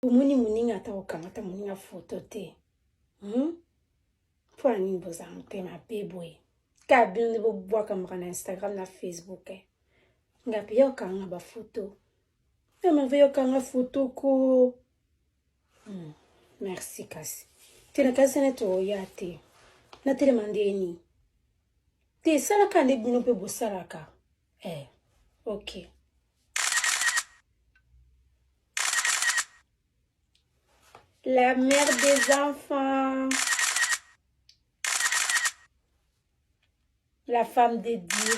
Omoni moninga ta okangata moninga photo te. Pour nini bozang te ma beboy. Ka bino ne bo bwaka na Instagram na Facebook. Ngapi yo kanga ba photo. Ya merveille yo kanga photo ko. Merci kasi. Tena kasi na to ya te. Na tele mandeni. Te sala ka ne bino pe bosalaka. OK. La mère des enfants. La femme de Dieu.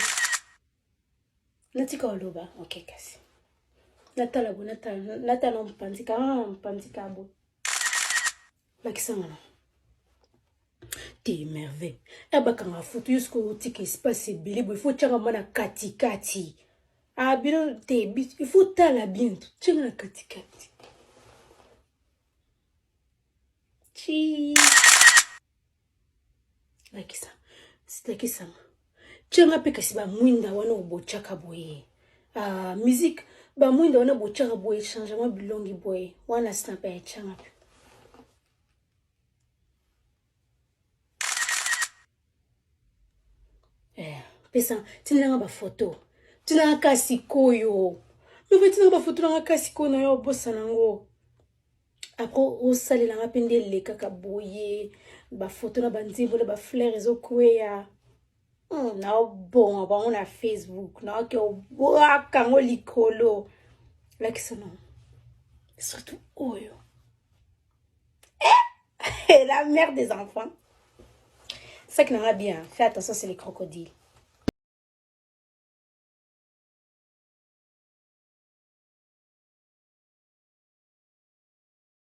Natika oloba. OK kasi. Natala bo natala mpandika bo. Lakisanga. T'es merveille. Abakanga photo jusqu'au tika espace bilibo. Il faut tchanga mana kati. Ah bino te bit. Il faut tala bien. Tchanga kati. Chi. Lakisa. Lakisanga. Tchanga pe kasi ba mwinda wana obochaka boye. Musique ba mwinda wana bochaka boye changement bilongi boye. Wana snap ya tchanga pe. Pesa tina ba photo. Tina kasi koyo. Mais tina ba photo na kasi koyo na yo bossa nango. Après o sale la ngapende le kaka boye. Ba photo na banzimbo na ba fleurs ezokweya. Na bon ba on a Facebook na ke o boaka ngo likolo. Like non. Surtout oyo. La mère des enfants. Ça qui n'a bien. Fais attention, c'est les crocodiles.